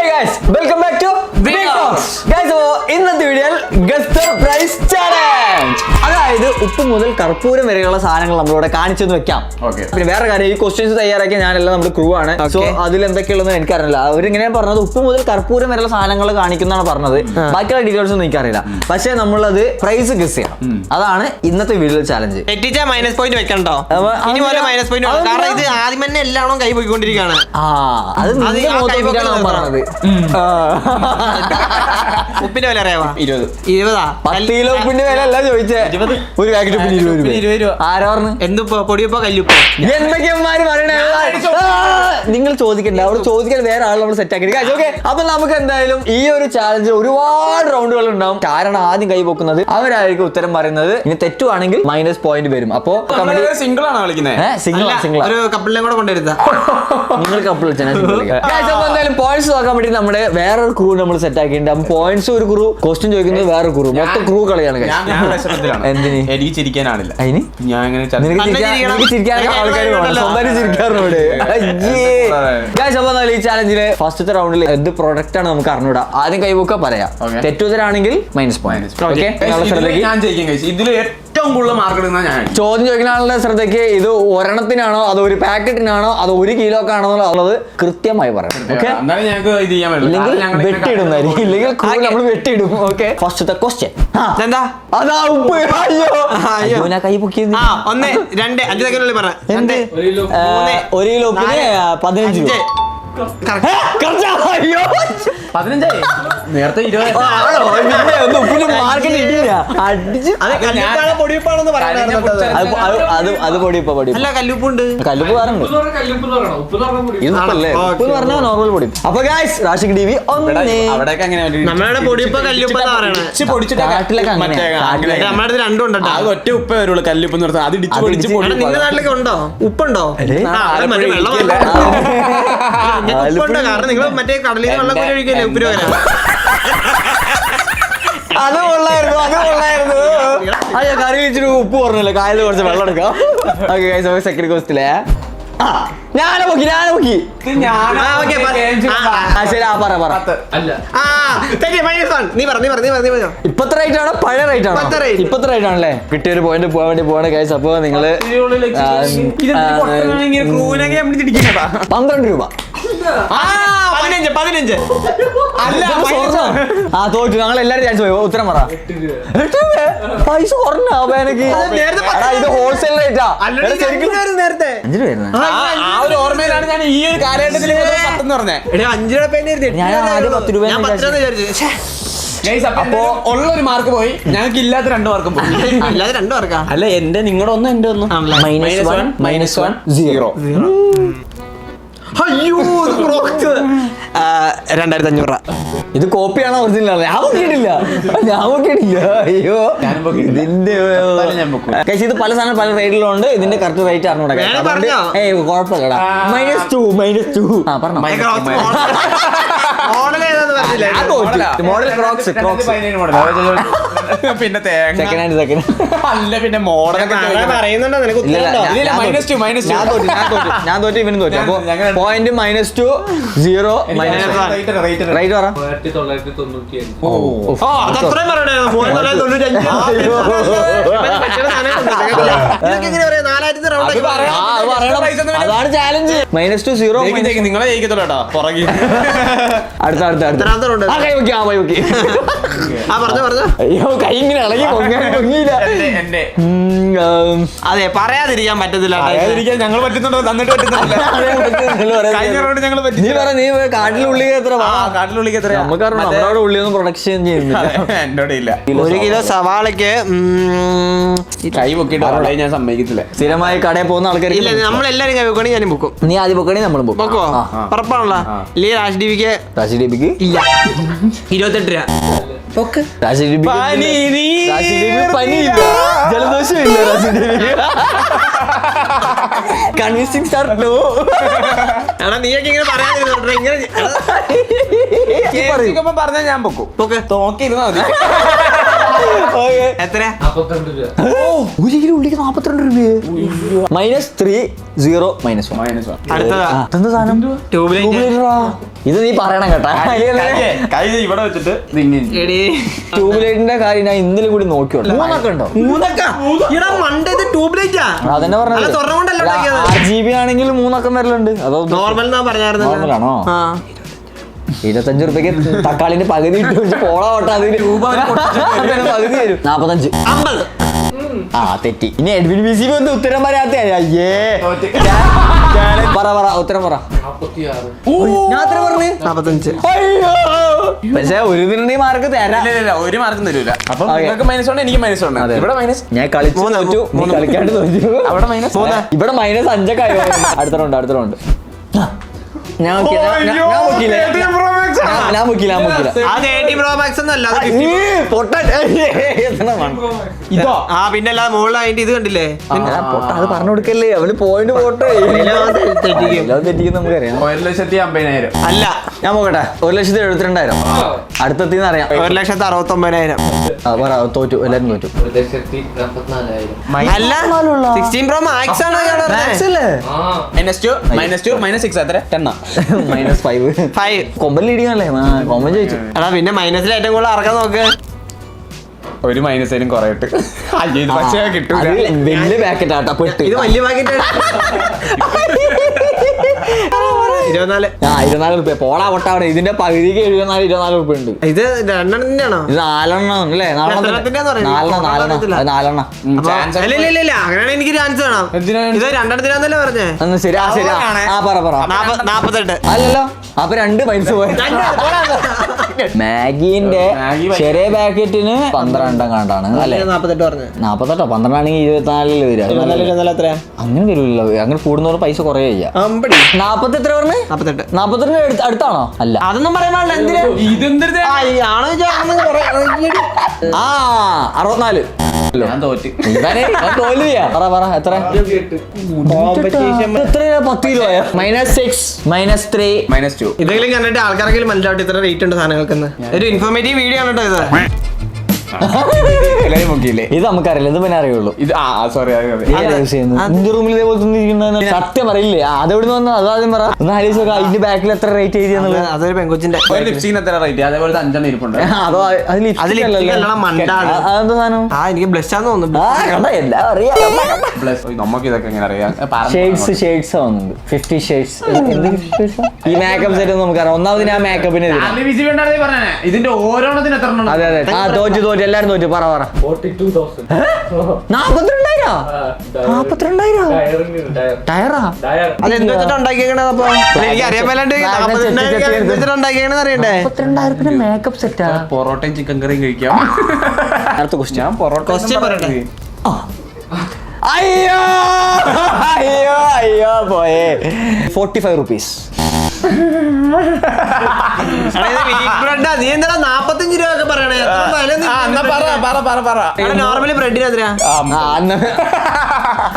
Hey guys, welcome back to Big Talks. Guys, ഇന്നത്തെ വീഡിയോയിൽ guest the price challenge. അതായത് ഉപ്പ് മുതൽ കർപ്പൂരം വരെയുള്ള സാധനങ്ങൾ നമ്മളിവിടെ കാണിച്ചെന്ന് വെക്കാം. പിന്നെ വേറെ കാര്യം, ഈ ക്വസ്റ്റ്യൻസ് തയ്യാറാക്കിയ ഞാനെല്ലാം നമ്മുടെ ക്രൂ ആണ്. സോ അതിൽ എന്തൊക്കെയുള്ളതെന്ന് എനിക്കറിയില്ല. അവരിങ്ങനെ പറഞ്ഞത് ഉപ്പ് മുതൽ കർപ്പൂരം വരെയുള്ള സാധനങ്ങൾ കാണിക്കുന്നതാണ് പറഞ്ഞത്. ബാക്കിയുള്ള ഡീറ്റെയിൽസ് ഒന്നും എനിക്കറിയില്ല. പക്ഷേ നമ്മളത് പ്രൈസ് ഗസ് ചെയ്യണം. അതാണ് ഇന്നത്തെ വീഡിയോ ചാലഞ്ച്. മൈനസ് പോയിന്റ് വെക്കണ്ടോ? ഇനി പോലെ മൈനസ് പോയിന്റ്, കാരണം ഇത് ആദ്യം തന്നെ എല്ലാവരും കൈ പോയിക്കൊണ്ടിരിക്കുകയാണ്. ഉപ്പിന്റെ വില അറിയാവാ? 20. 10 കിലോ ഉപ്പിന്റെ വില അല്ല ചോദിച്ചേ. ഒരു പാക്കറ്റ് ഉപ്പിന് 20 രൂപ. ആരാ പറഞ്ഞു? എന്തുപ്പോ? പൊടിയപ്പോ കല്ലുപ്പോ? എന്തൊക്കെയന്മാര് പറയണേ? നിങ്ങൾ ചോദിക്കണ്ട, അവിടെ ചോദിക്കാൻ വേറെ ആൾ നമ്മൾ സെറ്റ് ആക്കി. ഓക്കെ, അപ്പൊ നമുക്ക് എന്തായാലും ഈ ഒരു ചാലഞ്ചിൽ ഒരുപാട് റൗണ്ടുകൾ ഉണ്ടാവും. കാരണം ആദ്യം കൈ പൊക്കുന്നത് അവരായിരിക്കും ഉത്തരം പറയുന്നത്. ഇനി തെറ്റുവാണെങ്കിൽ മൈനസ് പോയിന്റ് വരും. അപ്പൊ സിംഗിൾ ആണോ കളിക്കുന്നത്? സിംഗിൾ ഒരു കപ്പിളിനെ കൂടെ കൊണ്ടുവരുത്താ. നിങ്ങൾ കപ്പിൾ എന്തായാലും പോയിന്റ്സ് നോക്കാൻ വേണ്ടി നമ്മുടെ വേറൊരു ക്രൂ നമ്മൾ സെറ്റ് ആക്കിയിട്ടുണ്ട്. പോയിന്റ്സ് ഒരു ക്രൂ, ക്വസ്റ്റ്യൻ ചോദിക്കുന്നത് വേറെ ക്രൂ, മൊത്തം ക്രൂ കളിയാണ്. എന്തിന്? എനിക്ക് ചിരിക്കാനാണില്ല. അതിന് ഞാൻ ഇങ്ങനെ ചിരിക്കാനൊക്കെ ആൾക്കാർ സ്വന്തമായിട്ട് ചിരിക്കാറുണ്ട്. അപ്പൊ ഈ ചാലഞ്ചിലെ ഫസ്റ്റത്തെ റൗണ്ടിൽ എന്ത് പ്രൊഡക്റ്റ് ആണ് നമുക്ക് അറിഞ്ഞൂടാ. ആദ്യം കൈവൊക്കെ പറയാം. തെറ്റുത്തരാണെങ്കിൽ മൈനസ് പോയിന്റ്. ഇതിൽ ഏറ്റവും കൂടുതൽ മാർക്ക് എടുക്കുന്ന ഞാൻ. ചോദ്യം ചോദിക്കുന്ന ആളുടെ ശ്രദ്ധയ്ക്ക് ഇത് ഒരെണ്ണത്തിനാണോ അതോ ഒരു പാക്കറ്റിനാണോ അതോ 1 കിലോക്കാണോ എന്നുള്ളത് കൃത്യമായി പറയാം. ഓക്കെ, വെട്ടിയിടുന്നതായിരിക്കും. ഇല്ലെങ്കിൽ നമ്മൾ വെട്ടിയിടും. ഓക്കെ, ഫസ്റ്റത്തെ ക്വസ്റ്റ്യൻ എന്താ? അതാ ഉപ്പ്. അയ്യോ, ഞാൻ കൈ പൊക്കിയത്. 1, 2, 5 സെക്കൻഡിനുള്ളിൽ പറ. 1 കിലോ ഉപ്പിന് 15 രൂപ. അയ്യോ, 15. നേരത്തെ 20. മാർക്കറ്റ് ഇടില്ല. അത് പൊടിയപ്പ അല്ല, കല്ലുപ്പുണ്ട്. കല്ലുപ്പ് വേറുണ്ട്. ഇതല്ലേ ഉപ്പ് പറഞ്ഞാൽ നോർമൽ പൊടി. അപ്പൊ ഗൈസ്, റാഷിക് ടിവി അവിടെയൊക്കെ അങ്ങനെ നമ്മളുടെ പൊടിയപ്പ കല്ലുപ്പ് നമ്മുടെ രണ്ടും ഉണ്ടോ? അത് ഒറ്റ ഉപ്പേ വരുള്ളൂ. കല്ലുപ്പ് എന്ന് പറഞ്ഞാൽ അത് ഇടിച്ച് പൊടിച്ച്. നിങ്ങളുടെ നാട്ടിലൊക്കെ ഉണ്ടോ ഉപ്പുണ്ടോ? ഉപ്പുണ്ടോ? കാരണം നിങ്ങൾ മറ്റേ കടലിൽ നിന്ന് വെള്ളം കോരി ഒഴിക്കല്ലേ ഉപ്പിന് വരാൻ. അത് കൊള്ളായിരുന്നു. അയ്യോ, കറി വെച്ചിട്ട് ഉപ്പ് പറഞ്ഞല്ലേ, കായലിൽ കുറച്ച് വെള്ളം എടുക്കാം. ഓക്കെ, സെക്കൻഡ് ക്വസ്റ്റിലെ ഞാനെ പൊക്കി. ശരി, പറ. ഇപ്പത്തെ റേറ്റ് ആണോ പഴയ റേറ്റ് ആണോ? ഇപ്പത്തെ റേറ്റ് ആണല്ലേ. കിട്ടിയൊരു പോയിന്റ് പോകാൻ വേണ്ടി പോവാണ് ഗൈസ്. അപ്പൊ നിങ്ങള് 12 രൂപ. 15. തോറ്റു. ഞങ്ങൾ എല്ലാരും ചാൻസ് പോയി. ഉത്തരം പറ. പൈസ കുറഞ്ഞ ഇത് ഹോൾസെയിൽ റേറ്റാ. നേരത്തെ 5 രൂപ വരുന്നത്. ആ ഒരു ഓർമ്മയിലാണ് ഞാൻ ഈ ഒരു കാലഘട്ടത്തിൽ 10 പറഞ്ഞത്. 5 രൂപ. ഞാൻ ആദ്യം 10 രൂപ. അപ്പോ ഉള്ള ഒരു മാർക്ക് പോയി, ഞങ്ങൾക്ക് ഇല്ലാത്ത 2 മാർക്കും പോയി. അല്ലാതെ 2 മാർക്കാ? അല്ല, എന്റെ ഒന്നും എന്റെ ഒന്നും. -1 0. അയ്യോ, 2500. ഇത് കോപ്പിയാണോ ഒറിജിനൽ? ഞാൻ നോക്കിയിട്ടില്ല. അയ്യോ, ഇതിന്റെ ഇത് പല സാധനം പല റേറ്റിലുണ്ട്. ഇതിന്റെ കറക്റ്റ് റേറ്റ് അറിഞ്ഞൂടാ. കുഴപ്പമില്ലടാ. -2. പറഞ്ഞോ. Model Crocs. പിന്നെ സെക്കൻഡ് അല്ല, പിന്നെ മോഡലൊക്കെ പറയുന്നുണ്ടോ? ഞാൻ തോറ്റു, ഇവനും തോറ്റു. അപ്പൊ പോയിന്റ് -2 0 റേറ്റ് പറ. 4,000 ചാലഞ്ച്. -2 0 നിങ്ങളെ ജയിക്കത്തുള്ളൂ കേട്ടോ. പുറകെ അടുത്ത അയ്യോ, കൈ ഇങ്ങനെ ഇളകി പൊങ്ങിയില്ല. അതെ, പറയാതിരിക്കാൻ പറ്റത്തില്ല. ഞങ്ങൾ പറ്റുന്നുണ്ടോ? തന്നിട്ട് പറ്റുന്നില്ല. നീ കാട്ടിലുള്ളിൽ എത്ര? കാട്ടിലുള്ളിൽ എത്ര? നമുക്കറിയാം, നമ്മുടെ ഉള്ളിയൊന്നും പ്രൊഡക്ഷൻ ചെയ്യുന്നില്ല. എന്നോട് ഇല്ല. 1 കിലോ സവാളക്ക് കൈ പൊക്കിയിട്ട് ഞാൻ സമ്മതിക്കത്തില്ല. സ്ഥിരമായി കടയിൽ പോകുന്ന ആൾക്കാർ ഇല്ല. നമ്മളെല്ലാരും കൈ വെക്കണേ ഞാനും പൊക്കും. നീ ആദ്യം പൊക്കണേ നമ്മളും പൊക്കോ? ഉറപ്പാണല്ലോ. ഇല്ലേ രാജ് ടിവിക്ക് ഇല്ല 28 രൂപ. പനിയില്ല, ജലദോഷം ഇല്ല. കൺവിൻസിംഗ് സ്റ്റാർ നോ. എടാ, നീയൊക്കെ ഇങ്ങനെ പറയാതിരുന്നോ? ഇങ്ങനെ പറഞ്ഞാൽ ഞാൻ പൊക്കും. നോക്കിയിരുന്നാ മതി. എത്ര? ഒരു കിലോ ഉള്ളിക്ക് 42 രൂപ. -3 0 -1. അടുത്തതാ എന്താ സാധനം? Tube light. ഇത് നീ പറയണം കേട്ടാ. കൈ ഇവിടെ വെച്ചിട്ട് ട്യൂബ് ലൈറ്റിന്റെ കാര്യം ഞാൻ ഇന്നലെ കൂടി നോക്കിയോളൂ. 3 ഉണ്ടോ? മണ്ടത് ട്യൂബ് ലൈറ്റാ. അതന്നെ അല്ല, സ്വർണ്ണം കൊണ്ടല്ല ഉണ്ടാക്കിയത്. RGB ആണെങ്കിൽ 3 വരലുണ്ട്. അതോ നോർമൽ എന്നാ പറഞ്ഞായിരുന്നു. നോർമലാണോ? 25 രൂപയ്ക്ക് തക്കാളിന്റെ പകുതി ഇട്ട് വെച്ച് പോള ഓട്ടാ. അതിന് പകുതി വരും. 45. 50. തെറ്റി. ഇനി എഡ്വിൻ BC ഒന്ന് ഉത്തരം പറയാത്ത. അയ്യേ പറ ഉത്തരം പറ. ഞാൻ അത്ര പറഞ്ഞു 45. പക്ഷെ ഒരു ദിനം മാർക്ക് തരാം. ഒരു മാർക്കും തരൂല. അപ്പൊ Okay. നിങ്ങൾക്ക് -1 എനിക്ക് -1. ഇവിടെ മൈനസ്. ഞാൻ കളിച്ചു തോറ്റു, നീ കളിക്കാണ്ട് തോറ്റു. അവിടെ -3. ഇവിടെ -5 ആയോ? അടുത്ത റൗണ്ട് ഞാൻ മുക്കിയില്ല. അത് 80 Pro Max ഒന്നല്ല, അത് 50. ഇതോ പിന്നല്ല മുകളിലായിട്ട് ഇത് കണ്ടില്ലേ? അത് പറഞ്ഞു കൊടുക്കല്ലേ, അവന് പോയിന്റ് പോട്ടെ. തെറ്റിക്കും നമുക്കറിയാം. 1,50,000. അല്ല, ഞാൻ നോക്കട്ടെ. 1,72,000. അടുത്തെത്തിന്ന് അറിയാം. 1,69,000. തോറ്റു, എല്ലാരും തോറ്റു. അല്ല, 16 Pro Max ആണ് ഞാൻ പറഞ്ഞത്. -2 -6 എത്ര? 10. -5. 5. കൊമ്പൻ ലീഡിങ്ങല്ലേ? കൊമ്പൻ ചോദിച്ചു. എടാ, പിന്നെ മൈനസിൽ ഏറ്റവും കൂടുതൽ ഇറക്കാൻ നോക്ക്. ഒരു മൈനസിനും കുറയിട്ട് പക്ഷേ കിട്ടൂല. വലിയ പാക്കറ്റ് ആട്ടാ പെട്ട്. ഇത് വലിയ പാക്കറ്റ് 24. 24 രൂപ. പോളാ പൊട്ടാവിടെ. ഇതിന്റെ പകുതിക്ക് 24 രൂപ ഉണ്ട്. ഇത് 2 തന്നെയാണോ? ഇത് 4 അല്ലേ? 4 എത്രത്തിന്റെയാന്ന് അറിയില്ല. 4 ഇല്ല, അങ്ങനെയാണെങ്കിൽ എനിക്ക് ചാൻസ് വേണം. ഇത് 2 എണ്ണത്തിനാന്നല്ലേ പറഞ്ഞേ? ശരി. പറ 48. അല്ലല്ലോ, അപ്പൊ 2 മൈനസ് പോയി. മാഗിന്റെ ചെറിയ പാക്കറ്റിന് 12 കണ്ടാണ് അല്ലെ? 48 പറഞ്ഞു. 48. 12 ആണെങ്കിൽ 24 വരിക. എത്രയാ? അങ്ങനെ വരില്ലല്ലോ. അങ്ങനെ കൂടുന്നവർ പൈസ കുറേ ചെയ്യാം. 40 എത്ര പറഞ്ഞു? 48. 48 അടുത്താണോ? അല്ല, അതൊന്നും പറയാൻ പാടില്ല. എന്തിനാ? ഇതെന്തിനാ? 64. ഞാൻ തോറ്റ്. തോൽവിയാ. പറ എത്ര? എത്രയാ? 10 കിലോയാ? -6 -3 -2. ഇതെങ്കിലും കണ്ടിട്ട് ആൾക്കാരെങ്കിലും മനസ്സിലാവട്ടെ ഇത്ര റേറ്റ് ഉണ്ട് സാധനങ്ങൾക്ക്. ഒരു ഇൻഫോർമേറ്റീവ് വീഡിയോ ആണ് കേട്ടോ ഇത്. എല്ലാരും നോക്കിയില്ലേ? ഇത് നമുക്കറിയില്ല. ഇത് പിന്നെ അറിയുള്ളൂ. ഇത് സോറി നിന്റെ റൂമിൽ ഇതേപോലെ സത്യം അറിയില്ലേ? അതെവിടെ വന്നു? അതാദ്യം പറ. ഒന്ന് ആലോചിച്ച് നോക്കാം. അതിന്റെ ബാക്കിൽ എത്ര റേറ്റ് എഴുതിയെന്നുള്ളത്. അതൊരു പെങ്കൊച്ചിന്റെ ഒരു ലിപ്സ്റ്റിക്കിന് എത്ര റേറ്റ്? അതേപോലെ 5 ഇരിപ്പുണ്ട്. അതോ അത് lipstick അല്ലടാ, മണ്ടാണ്. അതെന്താ സാധനം? എനിക്ക് ബ്ലഷ് ആന്ന് തോന്നുന്നു. എല്ലാം അറിയാം. നമുക്ക് ഇതൊക്കെ എങ്ങനെ അറിയാം? ഷെയ്ഡ്സ് വന്നിട്ടുണ്ട്. 50 ഷെയ്ഡ്സ്. ഈ മേക്കപ്പ് സെറ്റ് നമുക്കറിയാം. ഒന്നാമത് ഞാൻ മേക്കപ്പിന് ഇതിന്റെ ഓരോണത്തിന് എത്ര? അതെ. തോറ്റു എല്ലാരും തോറ്റു. പറ 42,000. 42,000 ടയറാ? അത് എന്ത് വെച്ചിട്ട് ഉണ്ടാക്കിയേക്കണത്? അപ്പൊ എനിക്ക് അറിയാൻ മേലാണ്ട് ഉണ്ടാക്കിയേക്കണെന്ന് അറിയണ്ടേ? 42,000 മേക്കപ്പ് സെറ്റാ. പൊറോട്ടയും ചിക്കൻ കറിയും കഴിക്കാം. അടുത്ത ക്വസ്റ്റ്യൻ. Question പറയട്ടെ. അയ്യോ പോയേ. 45 rupees. നീ എന്താ 45 രൂപ ഒക്കെ പറയണേ? നോർമലി ബ്രെഡിന് എത്രയാ?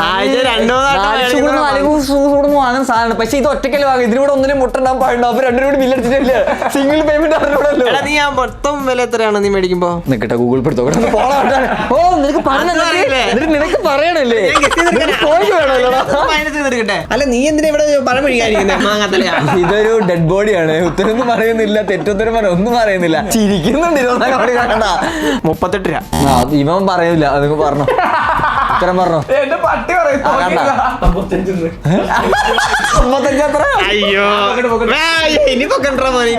ആഴ്ച 2-3 വാങ്ങുന്ന സാധനം. പക്ഷെ ഇത് ഒറ്റക്കല്ലേ വാങ്ങും. ഇതിലൂടെ ഒന്നിനും മുട്ടുണ്ടാവും പാടുണ്ടാവും. അപ്പൊ 2 രൂപ ബില്ലടിച്ചിട്ടില്ല. Single payment അറിഞ്ഞൂടല്ലോ. നീ ആ മൊത്തം വില എത്രയാണ് നീ മേടിക്കുമ്പോ? നിക്കട്ടെ, ഗൂഗിൾ പേ എടുത്തോ. നിനക്ക് പറയണല്ലേ? അല്ല, നീ എന്തിനാ ഇവിടെ പഴം മേടിക്കാതിരിക്കുന്നേ? ഇതൊരു ഡെഡ് ബോഡിയാണ്. ഉത്തരൊന്നും പറയുന്നില്ല, തെറ്റുത്തരം ഒന്നും പറയുന്നില്ല. ചിരിക്കുന്നുണ്ട്. 38 രൂപ. ഇവൻ പറയുന്നില്ല. അതൊക്കെ പറഞ്ഞു. ഉത്തരം പറഞ്ഞു. എന്റെ പട്ടി പറയുന്നു. അയ്യോ, ഇനി പൊക്കണ്ടാ മോനെ.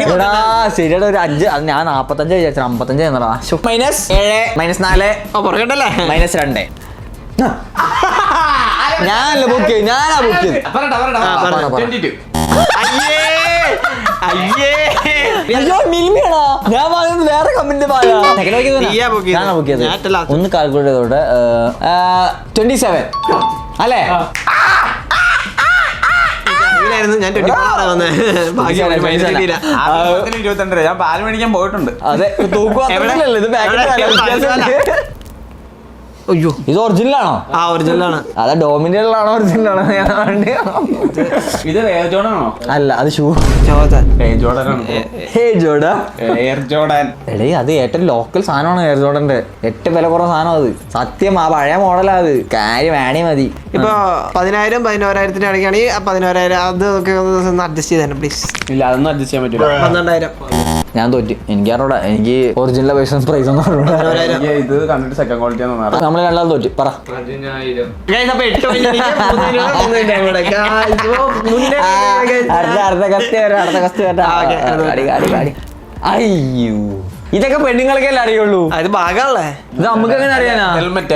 ശരിയുടെ ഒരു 5. ഞാൻ 45 വിചാരിച്ചു. 55 എന്നടാ. -7 -4 പുറകണ്ടല്ലേ? -2. ഞാനല്ല ബുക്ക് ചെയ്ത്. ഞാനാ ബുക്ക് ചെയ്ത്. അയ്യോ, മിൽമിയാണോ? ഞാൻ പറയുന്നത് വേറെ കമ്പനി. ഒന്ന് കാൽക്കുലേറ്റ് ചെയ്തോട്ടെ. 27 അല്ലേ? ഞാൻ 22. ഞാൻ പാല് മേടിക്കാൻ പോയിട്ടുണ്ട്. അതെ, തൂക്കുവാ. ഇത് അയ്യോ ഇത് ഒറിജിനൽ ആണോ? ആ ഒറിജിനൽ ആണ്. അതാ ഡോമിനലാണോ ഒറിജിനൽ ആണോ? ഇത് എയർ ജോർഡൻ ആണോ? അല്ല, അത് ഷൂ. എയർ ജോർഡൻ ആണ്. Air Jordan. എടേ, അത് ഏറ്റവും ലോക്കൽ സാധനമാണ് എയർ ജോർഡന്റെ. ഏറ്റവും വില കുറഞ്ഞ സാധനം അത്. സത്യം, ആ പഴയ മോഡലാ അത്. കാര്യം വേണേ മതി. ഇപ്പൊ 10,000 11,000 അടക്കുകയാണെങ്കിൽ 11,000 അതൊക്കെ ഒന്ന് അഡ്ജസ്റ്റ് ചെയ്തേ പ്ലീസ്. ഇല്ല, അതൊന്നും അഡ്ജസ്റ്റ് ചെയ്യാൻ പറ്റില്ല. 12,000. ഞാൻ തോറ്റി. എനിക്കറിഞ്ഞൂടാ. എനിക്ക് ഒറിജിനൽ പ്രൈസ് ഒന്നും അറിഞ്ഞൂടാ. ഇത് കണ്ടിട്ട് സെക്കൻഡ് ക്വാളിറ്റി ആണെന്ന് തോന്നാറ്. നമ്മൾ രണ്ടാൾ തോറ്റി. പറ. അടുത്ത കസ്റ്റ് അയ്യോ, ഇതൊക്കെ പെണ്ണുങ്ങൾക്ക് അല്ലേ അറിയുള്ളൂ. അത് ഭാഗമല്ലേ, ഇത് നമുക്ക് എങ്ങനെ അറിയാനാ? ഹെൽമെറ്റ്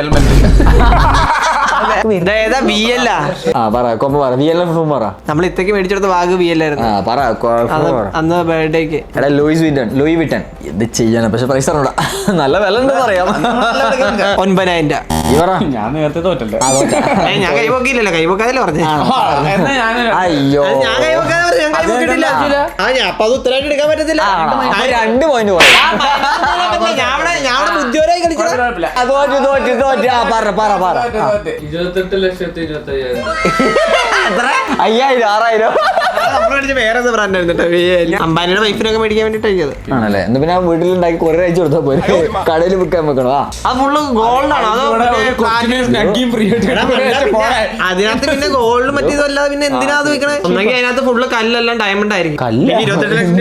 ഏതാ ബി അല്ല. ആ പറ, കൊമ്പ പറ. പറ. നമ്മൾ ഇത്തേക്ക് മേടിച്ചെടുത്ത ബാഗ് ബി അല്ലായിരുന്നു. ആ പറ. അന്ന് ബർത്ത്ഡേക്ക്. എടാ, ലൂയി വിട്ടൻ. ഇത് ചെയ്യാനാ, പക്ഷെ പ്രൈസ് അറിഞ്ഞൂടാ. നല്ല വില ഉണ്ടെന്ന് പറയാം. 9,000. ഞാൻ നേരത്തെ തോറ്റല്ലേ. ഞാൻ കൈപോക്കില്ലല്ലോ, കൈപോക്കാതല്ലേ പറഞ്ഞു. അയ്യോ, ഞാൻ കൈപോക്കാതെ ഞാൻ കൈപോക്കിട്ടില്ല. അപ്പൊ അത് ഉത്തരവായിട്ട് എടുക്കാൻ പറ്റത്തില്ല. 2 പോയിന്റ് പോയി. ഞാൻ ബുദ്ധിപരമായി കളിച്ചത്. പറ. 28,25,000. 5,000 6,000 വേറെ ബ്രാൻഡ് അംബാനിയുടെ വൈഫിനൊക്കെ മേടിക്കാൻ വേണ്ടിട്ടായിരിക്കും. ആണല്ലേ? എന്നാ പിന്നെ വീട്ടിലുണ്ടാക്കി കുറെ അയച്ചു കൊടുത്താൽ പോരെ. കടയിൽ വിൽക്കാൻ വെക്കണോ? അത് ഫുള്ള് ഗോൾഡ് ആണോ? അതിനകത്ത് പിന്നെ ഗോൾഡ് മറ്റേതല്ലാതെ പിന്നെ എന്തിനാ അത് വെക്കണേ? ഒന്നെങ്കിൽ അതിനകത്ത് ഫുള്ള് കല്ലെല്ലാം ഡയമണ്ട് ആയിരിക്കും. 28 ലക്ഷം.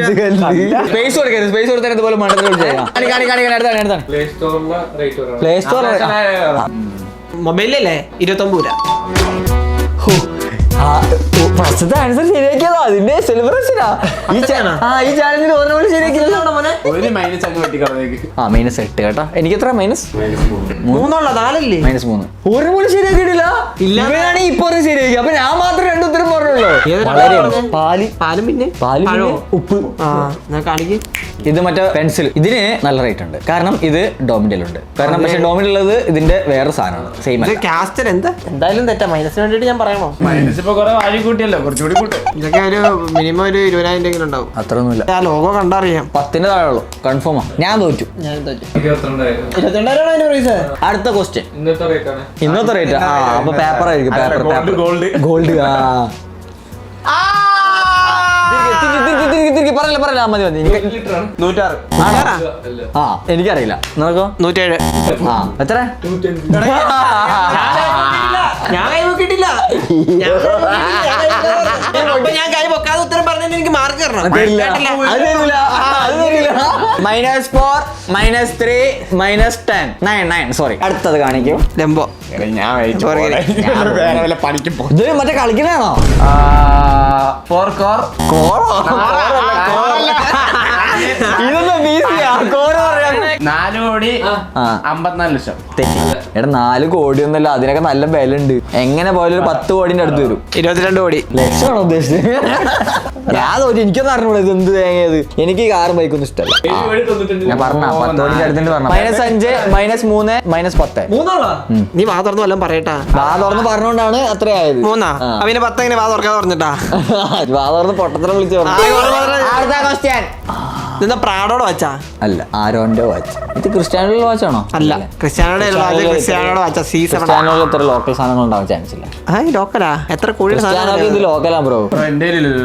സ്പേസ് കൊടുക്കാൻ ഇതുപോലെ മണ്ടത്തിൽ Play Store ला rate വരാണ്. Play Store. മൊബൈലല്ലേ 29 രൂപ. ഫസ്റ്റത്തെ ആൻസർ ശരിയാക്കിയതോ? അതിന്റെ സെലിബ്രേഷനാ ഈ ചാനലിൽ ഓരോ ശരിയാക്കിയല്ലോ മോനെ. ഒരു മൈനസ് അങ്ങ് വെട്ടിക്കളത്തേക്ക്. -8 കേട്ടോ. എനിക്ക് എത്ര? -3 4 -3. ഒരു പോലും ശരിയാക്കിയിട്ടില്ല. ഇവനാണ് ഇപ്പൊ ശരിയാക്കി. അപ്പൊ ഞാൻ മാത്രം 2 ഉത്തരം പറഞ്ഞുള്ളൂ. പാലും പിന്നെ ഉപ്പ്. കാണിക്ക്. ഇത് മറ്റേ പെൻസിൽ. ഇതിന് നല്ല റേറ്റ് ഉണ്ട്. കാരണം ഇത് ഡോമിനൽ ഉണ്ട്. കാരണം പക്ഷെ ഡോമിനൽ ഉള്ളത് ഇതിന്റെ വേറെ സാധനമാണ്. സെയിം കാസ്റ്റർ എന്തായാലും തെറ്റാ. മൈനസിന് വേണ്ടിട്ട് ഞാൻ പറയണോ? മൈനസ് ഇപ്പൊ കുറെ വാഴി കൂട്ടിയല്ലോ, കുറച്ചുകൂടി കൂട്ടും. ഇതൊക്കെ ഒരു മിനിമം ഒരു 20,000 ഉണ്ടാവും. അത്രയൊന്നുമില്ല. ആ ലോഗോ കണ്ടറിയാം. 10 താഴെ ഉള്ളൂ. കൺഫേമാ. ഞാൻ തോറ്റു. 22,000. 22,000 അതിന്റെ പ്രൈസ്. അടുത്ത ക്വസ്റ്റ്യൻ. ഇന്നത്തെ rate ആണ്. ഇന്നത്തെ റേറ്റ്. അപ്പൊ പേപ്പർ ആയിരിക്കും. ഗോൾഡ്. പറയല മതി. 106. എനിക്കറിയില്ല. നോക്കോ. 107. എത്ര? ഞാൻ കൈ നോക്കിയിട്ടില്ല. ഞാൻ കൈ പൊക്കാതെ ഉത്തരം പറഞ്ഞ എനിക്ക് മാർക്ക് തരണം. -4 -3 -10 9 സോറി. അടുത്തത് കാണിക്കൂ. ലെമ്പോ. ഞാൻ പണിക്ക് പോകും. ഇത് മറ്റേ കളിക്കണാണോ? 4 കോർ. ഇതൊന്നും ബീസിയാ. 4,54,00,000. തെറ്റി. എടാ 4 കോടി ഒന്നല്ല. അതിനൊക്കെ നല്ല വില ഉണ്ട്. എങ്ങനെ പോയാലും ഒരു 10 കോടിന്റെ അടുത്ത് വരും. 22 കോടി. ലക്ഷമാണോ ഉദ്ദേശിച്ചത്? ഞാൻ തോന്നി. എനിക്കൊന്നും അറിഞ്ഞൂടാ ഇത് എന്ത് തേങ്ങയത്. എനിക്ക് കാറും ബൈക്കൊന്നും ഇഷ്ടമല്ല. ഞാൻ പറഞ്ഞ 10 കോടിന്റെ അടുത്ത് പറഞ്ഞു. -5 -3 -10. 3 നീ വാ തുറന്ന് വല്ലതും പറയട്ടാ. വാ തുറന്ന് പറഞ്ഞോണ്ടാണ് അത്രയായത്. 3 അവന് 10 എങ്ങനെ വാ തുറക്കാതെ പറഞ്ഞിട്ടാ? വാ തുറന്ന് പൊട്ടത്തരം വിളിച്ചു. അടുത്ത ക്വസ്റ്റ്യൻ. ഇതെന്താ പ്രാഡോടെ വാച്ചാ? അല്ല, ആരോന്റെ വാച്ച്. ഇത് ക്രിസ്ത്യാനോയുടെ വാച്ചാണോ? അല്ല, ക്രിസ്ത്യാനോയുടെ വാച്ചാ. ക്രിസ്ത്യാനോയിൽ എത്ര ലോക്കൽ സാധനങ്ങൾ ഉണ്ടാവാൻ ചാൻസ് ഇല്ല. ലോക്കലാ? എത്ര കോടി ക്രിസ്ത്യാനോക്ക് ഇത് ലോക്കലാ ബ്രോ.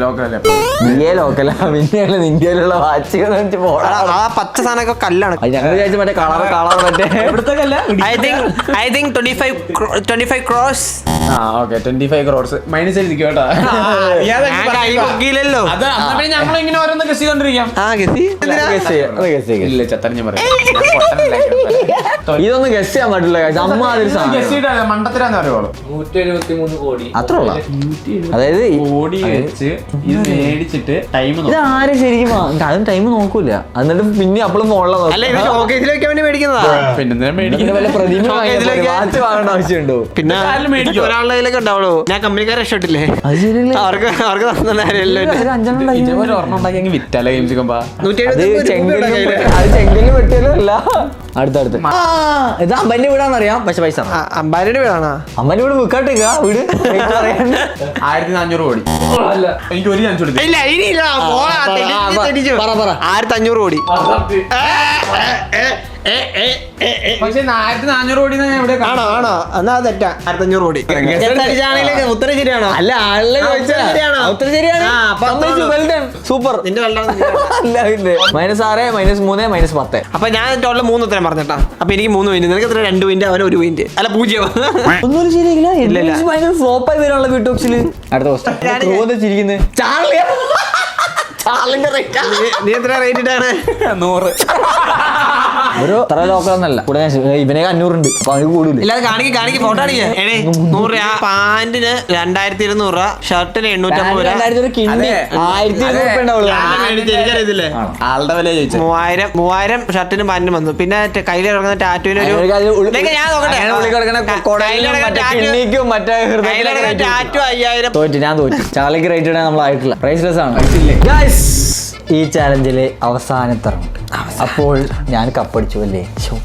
ലോക്കലല്ലേ? ഇന്ത്യ ലോക്കലാ. പിന്നെയാണ് ഇന്ത്യയിലുള്ള വാച്ച് പോടാ. ആ പച്ച സാധനമൊക്കെ കല്ലാണ്. ഞങ്ങൾ വിചാരിച്ചു മറ്റേ കളർ മറ്റേ I think 25 crores. 25 crores. Minus എഴുതിക്കോ കേട്ടോ. ല്ലോ ഞങ്ങളിങ്ങനെ ഓരോന്ന് ഗസ് ചെയ്തോണ്ടിരിക്കാം. ഇല്ല, ചത്തറിഞ്ഞ ഇതൊന്നും ഗസ് ചെയ്യാൻ പറ്റില്ല. മണ്ടത്തിലാന്ന് പറയുള്ളൂ. 173 കോടി. അത്ര ഉള്ള. അതായത് കോടി വെച്ച് ഇത് മേടിച്ചിട്ട് ടൈം ഇത് ആരും ശരിക്കും അതും ടൈം നോക്കൂല. എന്നിട്ട് പിന്നെ അപ്പോഴും ഫോണിലെ അല്ല, ഇത് ഷോക്കേസിൽ വെക്കാൻ വേണ്ടി മേടിക്കുന്നതാ. പിന്നെ വല്ല പ്രതിമ വാച്ച് വാങ്ങേണ്ട ആവശ്യമുണ്ടോ? പിന്നെ ഒരാളുടെ കയ്യിലൊക്കെ ഉണ്ടാവുള്ളൂ. ഞാൻ കമ്പനിക്കാരെ രക്ഷപ്പെട്ടില്ലേ? അത് ശരിയല്ലേ? അവർക്ക് ഓർമ്മ ഉണ്ടാക്കി വിറ്റാല ഗെയിംസ് ചെങ്കല് വെട്ടിയാലും അല്ല. അടുത്തടുത്ത് ഇത് അമ്പന്റെ വീടാന്നറിയാം. പക്ഷെ പൈസ അമ്പാനിയുടെ വീടാണോ? അമ്പന്റെ വീട് വിൽക്കാട്ടേക്കാ വീട്. 1,400 കോടി. എനിക്ക് ഒരു ചാൻസ് കൊടുത്തു. ഇല്ല, ഇനിയില്ല. 1,500 കോടി. പക്ഷെ 1400 കോടി ഞാൻ എവിടെ ആണോ എന്നാ തെറ്റാ 1500 കോടി അടിച്ചാണെങ്കിൽ ഉത്തരം ശരിയാണോ അല്ല ആളിനെ ചോദിച്ചാ ശരിയാണോ? ഉത്തരം ശരിയാണ് ആ, സൂപ്പർ നിന്റെ വെള്ളം അല്ല പിന്നെ -6 -3 -10 അപ്പൊ ഞാൻ ടോട്ടൽ 3 ഉത്തരം പറഞ്ഞിട്ടാ അപ്പൊ എനിക്ക് 3 പോയിന്റ് നിനക്ക് എത്ര 2 പോയിന്റ് അവന് 1 പോയിന്റ് അല്ല 0 ഒന്നും ശരിയായില്ല ഭയങ്കര ഫ്ലോപ്പായി വരാനുള്ള യൂട്യൂബ്സില് അടുത്ത ക്വസ്റ്റ്യൻ ചിരിക്കുന്നത് ചാർലിന്റെ റേറ്റ് നീ എത്ര റേറ്റ് ഇട്ടാണ് 100 ഒരു അത്ര ലോക്കലൊന്നല്ല കൂടെ ഇവനെ 500 ഉണ്ട് അപ്പൊ അവന് കൂടുതൽ ഇല്ലാതെ കാണിക്ക് ഫോട്ടോ അടിക്കേ 100 രൂപ പാന്റിന് 2200 രൂപ ഷർട്ടിന് 850 രൂപ 2000 കിണ്ടി 1200 ഉണ്ടാവുള്ളൂ ആളുടെ വില ചോദിച്ചു 3000 ഷർട്ടിനും പാന്റിനും വന്നു പിന്നെ കയ്യിൽ ഇറങ്ങുന്ന ടാറ്റുവിന് ഒരു ഞാൻ നോക്കട്ടെ ടാറ്റു 5000 തോറ്റ് ഞാൻ തോറ്റു ചാർലിക്ക് റേറ്റ് ഇടാൻ നമ്മളായിട്ടില്ല പ്രൈസ്ലെസ് ആണ് ഈ ചാലഞ്ചിലെ അവസാനത്തെ റൗണ്ട് അപ്പോൾ ഞാൻ കപ്പടിച്ചു അല്ലേ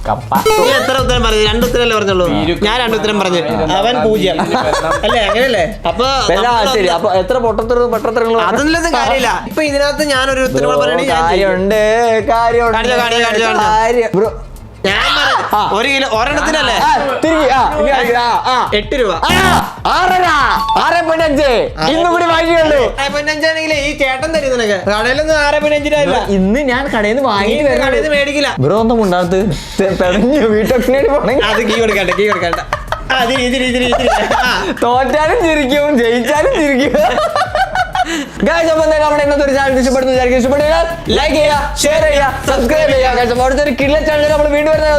കപ്പ നീ എത്ര ഉത്തരം പറഞ്ഞു 2 ഉത്തരല്ലേ പറഞ്ഞുള്ളൂ ഞാൻ 2 ഉത്തരം പറഞ്ഞു അവൻ 0 അല്ലേ അങ്ങനെയല്ലേ അപ്പൊ ശരി അപ്പൊ എത്ര പൊട്ടത്തരങ്ങളും അതൊന്നും കാര്യമില്ല ഇപ്പൊ ഇതിനകത്ത് ഞാനൊരു ഉത്തരം കൂടെ പറയണെങ്കിൽ കാര്യം ബ്രോ ഞാൻ ഒരു കിലോ ഒരെണ്ണത്തിനല്ലേ 8 രൂപ 6.5 ഇന്നും കൂടി വാങ്ങിയുള്ളൂ 6.5 ആണെങ്കിലേ ഈ ചേട്ടൻ തരും നിനക്ക് കടയിലൊന്നും 6.5 രൂപ ഇന്ന് ഞാൻ കടയിൽ നിന്ന് വാങ്ങിയിട്ട് കടയിൽ നിന്ന് മേടിക്കില്ല ബ്രോ ഒന്നും ഉണ്ടാകത്ത് പെടഞ്ഞു വീട്ടൊക്കെ അത് കീ കൊടുക്കണ്ട തോറ്റാലും ചിരിക്കും ജയിച്ചാലും ചിരിക്കും നമ്മുടെ ഇന്നത്തെ ഒരു ചാനൽ ഇഷ്ടപ്പെടുന്നു ലൈക്ക് ചെയ്യുക ഷെയർ ചെയ്യുക സബ്സ്ക്രൈബ് ചെയ്യുക അടുത്തൊരു കിള്ള ചാനൽ നമ്മൾ വീണ്ടും വരുന്നത്